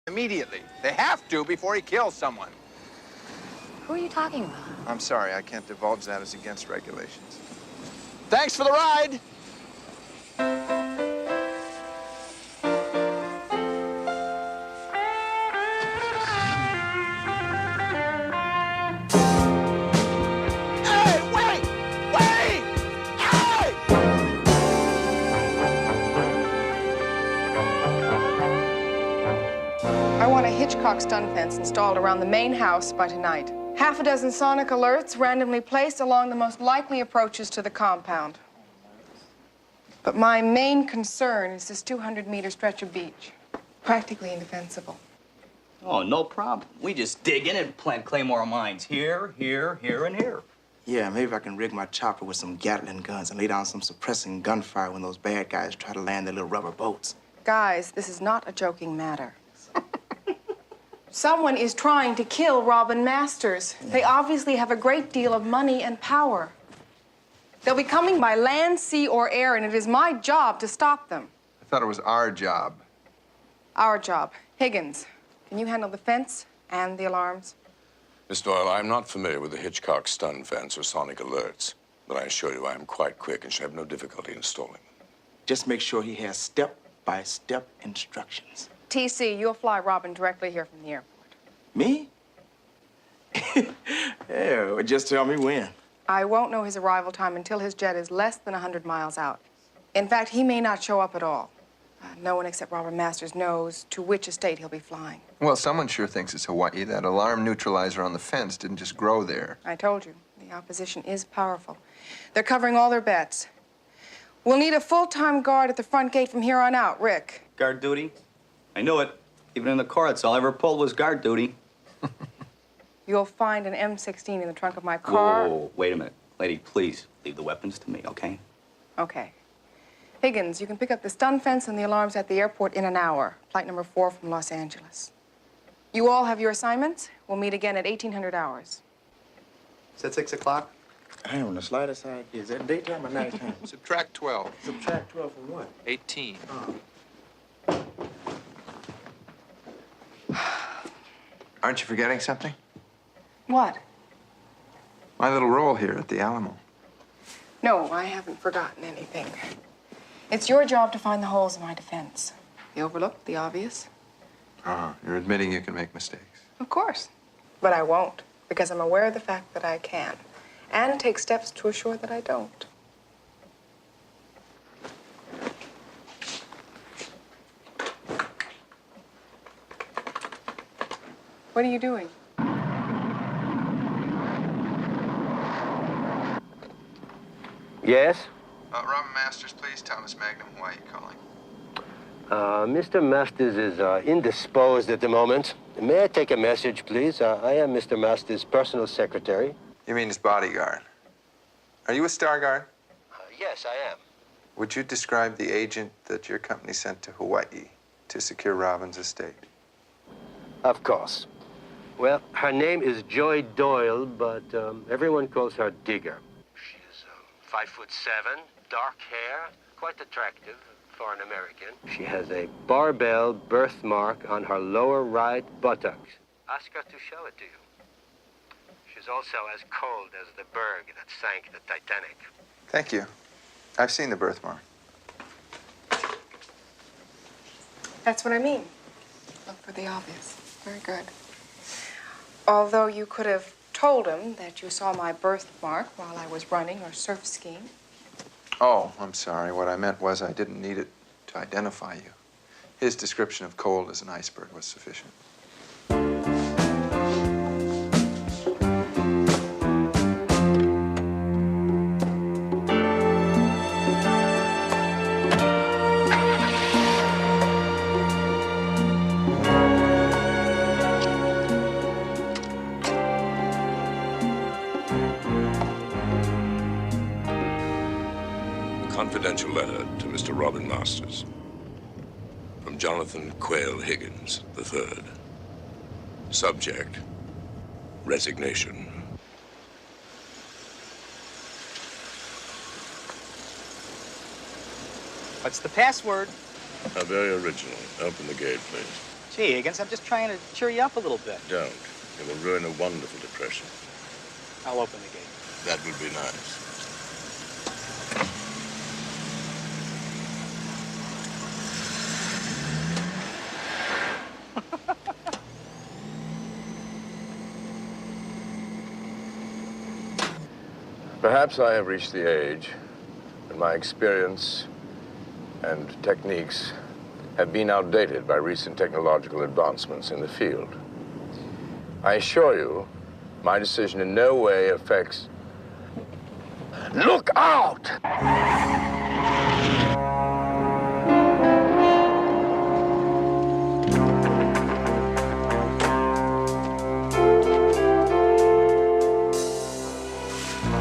Immediately. They have to before he kills someone. Who are you talking about? I'm sorry, I can't divulge that. It's against regulations. Thanks for the ride! I want a Hitchcock stun fence installed around the main house by tonight. Half a dozen sonic alerts randomly placed along the most likely approaches to the compound. But my main concern is this 200-meter stretch of beach. Practically indefensible. Oh, no problem. We just dig in and plant claymore mines here, here, here, and here. Yeah, maybe I can rig my chopper with some Gatling guns and lay down some suppressing gunfire when those bad guys try to land their little rubber boats. Guys, this is not a joking matter. Someone is trying to kill Robin Masters. They obviously have a great deal of money and power. They'll be coming by land, sea, or air, and it is my job to stop them. I thought it was our job. Our job. Higgins, can you handle the fence and the alarms? Miss Doyle, I'm not familiar with the Hitchcock stun fence or sonic alerts, but I assure you I am quite quick and should have no difficulty installing them. Just make sure he has step-by-step instructions. TC, you'll fly Robin directly here from the airport. Me? Yeah, well, just tell me when. I won't know his arrival time until his jet is less than 100 miles out. In fact, he may not show up at all. No one except Robert Masters knows to which estate he'll be flying. Well, someone sure thinks it's Hawaii. That alarm neutralizer on the fence didn't just grow there. I told you, the opposition is powerful. They're covering all their bets. We'll need a full-time guard at the front gate from here on out. Rick. Guard duty? I knew it. Even in the Corps, that's all I ever pulled was guard duty. You'll find an M16 in the trunk of my car. Whoa, wait a minute. Lady, please leave the weapons to me, okay? Okay. Higgins, you can pick up the stun fence and the alarms at the airport in an hour. Flight number 4 from Los Angeles. You all have your assignments. We'll meet again at 1800 hours. Is that 6 o'clock? I ain't on the slightest idea. Is that daytime or nighttime? Subtract 12. Subtract 12 from what? 18. Oh. Aren't you forgetting something? What? My little role here at the Alamo. No, I haven't forgotten anything. It's your job to find the holes in my defense. The overlooked, the obvious. You're admitting you can make mistakes. Of course. But I won't, because I'm aware of the fact that I can, and take steps to assure that I don't. What are you doing? Yes? Robin Masters, please. Thomas Magnum, Hawaii calling. Mr. Masters is indisposed at the moment. May I take a message, please? I am Mr. Masters' personal secretary. You mean his bodyguard? Are you a Star Guard? Yes, I am. Would you describe the agent that your company sent to Hawaii to secure Robin's estate? Of course. Well, her name is Joy Doyle, but everyone calls her Digger. She is 5'7", dark hair, quite attractive for an American. She has a barbell birthmark on her lower right buttocks. Ask her to show it to you. She's also as cold as the berg that sank the Titanic. Thank you. I've seen the birthmark. That's what I mean. Look for the obvious. Very good. Although you could have told him that you saw my birthmark while I was running or surf skiing. Oh, I'm sorry. What I meant was I didn't need it to identify you. His description of cold as an iceberg was sufficient. Confidential letter to Mr. Robin Masters from Jonathan Quayle Higgins III. Subject, resignation. What's the password? How very original. Open the gate, please. Gee, Higgins, I'm just trying to cheer you up a little bit. Don't. It will ruin a wonderful depression. I'll open the gate. That would be nice. Perhaps I have reached the age when my experience and techniques have been outdated by recent technological advancements in the field. I assure you, my decision in no way affects... Look out!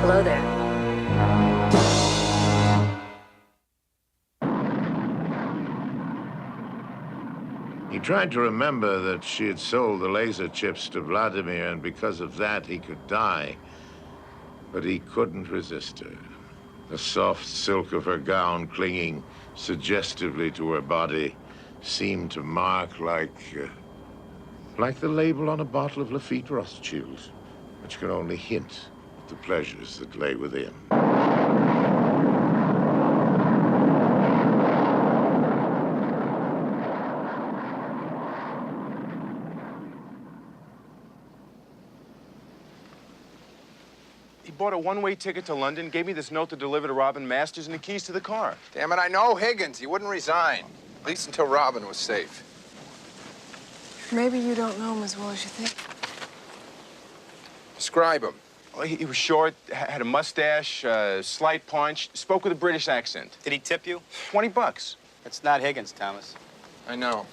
Hello there. He tried to remember that she had sold the laser chips to Vladimir, and because of that, he could die. But he couldn't resist her. The soft silk of her gown clinging suggestively to her body seemed to mark like the label on a bottle of Lafitte Rothschild, which can only hint at the pleasures that lay within. He bought a one-way ticket to London, gave me this note to deliver to Robin Masters, and the keys to the car. Damn it, I know Higgins. He wouldn't resign. At least until Robin was safe. Maybe you don't know him as well as you think. Describe him. Well, he was short, had a mustache, slight paunch, spoke with a British accent. Did he tip you? $20. It's not Higgins, Thomas. I know.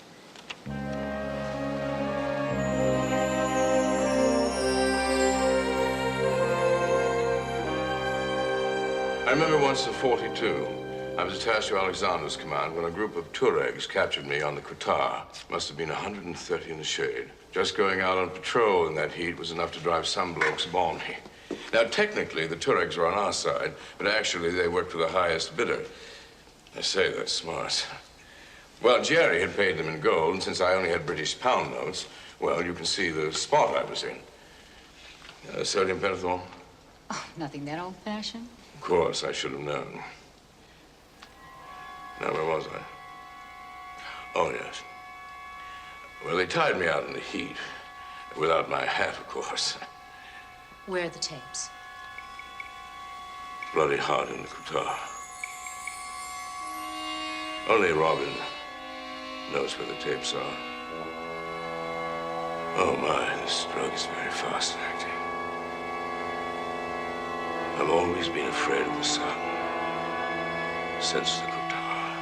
I remember once in '42, I was attached to Alexander's command when a group of Tuaregs captured me on the Qatar. Must have been 130 in the shade. Just going out on patrol in that heat was enough to drive some blokes balmy. Now, technically, the Tuaregs were on our side, but actually they worked for the highest bidder. They say they're smart. Well, Jerry had paid them in gold, and since I only had British pound notes, well, you can see the spot I was in. Sodium pentothal? Oh, nothing that old-fashioned. Of course, I should have known. Now, where was I? Oh, yes. Well, they tied me out in the heat. Without my hat, of course. Where are the tapes? Bloody hot in the Qatar. Only Robin knows where the tapes are. Oh, my, this drug is very fast-acting. I've always been afraid of the sun. Since the Qatar.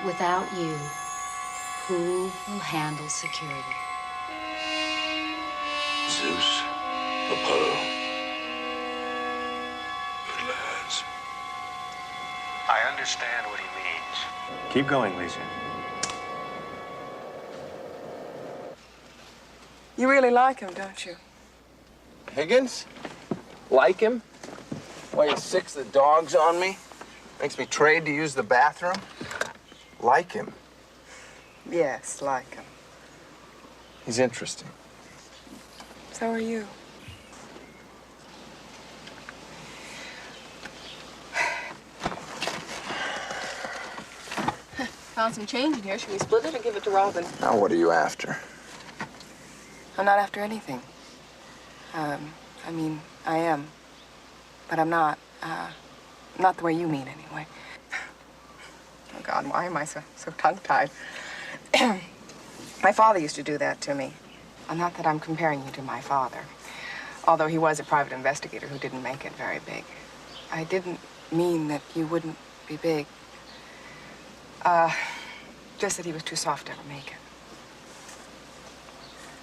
Without you, who will handle security? Zeus, Apollo. Good lads. I understand what he means. Keep going, Lisa. You really like him, don't you? Higgins? Like him? Why, he sicks the dogs on me? Makes me trade to use the bathroom? Like him? Yes, like him. He's interesting. So are you. Found some change in here. Should we split it or give it to Robin? Now, what are you after? I'm not after anything. I mean, I am. But I'm not. Not the way you mean, anyway. Oh, God, why am I so tongue-tied? My father used to do that to me. Not that I'm comparing you to my father, although he was a private investigator who didn't make it very big. I didn't mean that you wouldn't be big. Just that he was too soft to ever make it.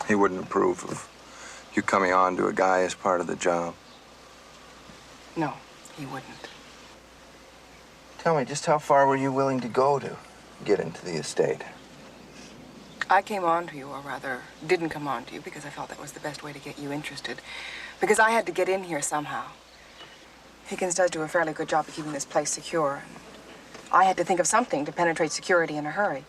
He wouldn't approve of you coming on to a guy as part of the job. No, he wouldn't. Tell me, just how far were you willing to go to get into the estate? I came on to you, or rather, didn't come on to you, because I felt that was the best way to get you interested. Because I had to get in here somehow. Higgins does do a fairly good job of keeping this place secure. And I had to think of something to penetrate security in a hurry.